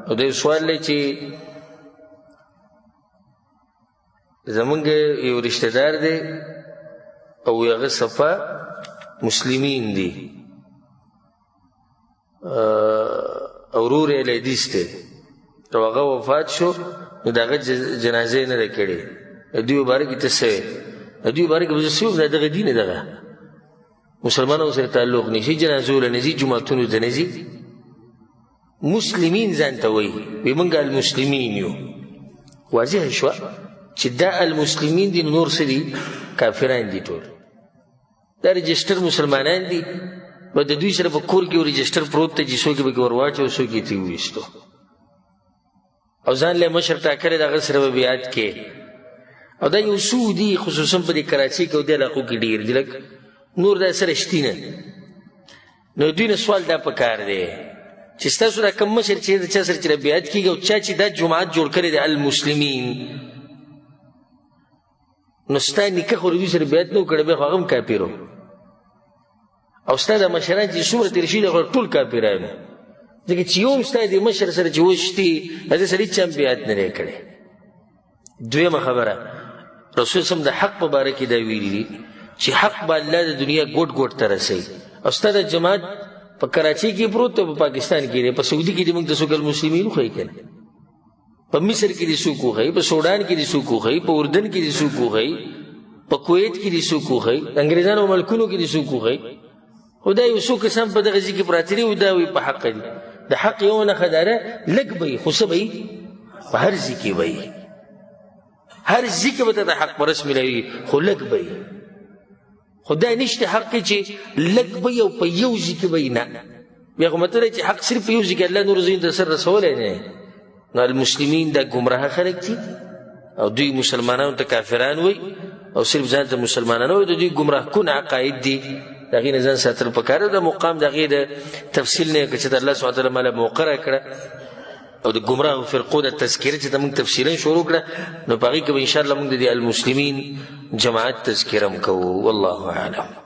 او دا سوال دی چې زمونږ یو رشتہ دار دی او هغه صفا مسلمین دي او ورور یې لیدیس دی او هغه وفات شو نو د هغه جنازه یې نه ده کړې دوی مبارک ته څه دوی مبارک به زه څه وم دغه دین دغه مسلمانانو سره تعلق نه شي جنازو له نه ځي جوماتونو ته نه ځي مسلمین ځان ته وایي وایي موږ المسلمین یو واضح شوه چې دا المسلمین دي نور څه دي کافران دي ټول دا رجسټر مسلمانان دي به د دوی سره په کور کې یو رجسټر پروت دی چې څوک یې پکې ور واچوي څوک یې ترې وویستو او ځان له مشر ټاکلی د هغه سره به بیعت کې او دا یو څو دي خصوصا په دې کراچۍ کې او دې علاقو کې ډېر دي لږ نور دا سره شتي نه نو دوی نه سوال دا پکار دی چې ستاسو دا کم مشر چې د چا سره چې بیعت کېږي او چا چې دا جماعت جوړ کړی دی المسلمین نو ستا نکاح خو دوی سره بیعت نه و کړی بیا خو هغه هم کافر و او ستا دا مشران چې څومره تېر شوي دي خو ټول کافران ځکه چې یو هم ستا د مشر سره چې وشتي هغې سره هېچا هم بیعت نه دی کړی دویمه خبره رسول صلی د حق په باره کې دا ویلي دي چې حق به الله د دنیا ګوټ ګوټ ته رسوي او ستا د جماعت په کراچۍ کې پروت دی په پاکستان کې دی په سعودي کې دې موږ ته څوک المسلمین وښایي که نه په مصر کې دې څوک وښایي په سوډان کې دې څوک وښایي په اردن کې دې څوک وښایي په کویت کې دې څوک وښایي انګریزانو ملکونو کې دې څوک وښایي خو دا یو څو کسان په دغه ځای کې پراته دي او دا وایي په حق دي د حق یو نښه داره لږ به وي خو څه به وي په هر ځای کې به وي هر ځای کې به ته د حق پرست ملوي خو لږ به وي خو دا نشته حق کې چې لږ به وي او په یو ځای کې به وي نه بیا خو مطلب چې حق صرف په یو ځای کې الله نور ځایونو ته سر رسولی نه نو المسلمین دا ګمراه خلک دي او دوی مسلمانانو ته کافران وایي او صرف ځان ته مسلمانان وایي د دوی ګمراه کن عقاید دي د هغې نه ځان ساتل پکار د مقام د هغې د تفصیل نه که چې د الله سبحانه تعالی ماله موقع راکړه او د ګمراهو فرقو د تذکره چې ته موږ تفصیلا شروع کړه نو په هغې کې به انشاءالله موږ د دې المسلمین جماعت تذکره هم کوو والله اعلم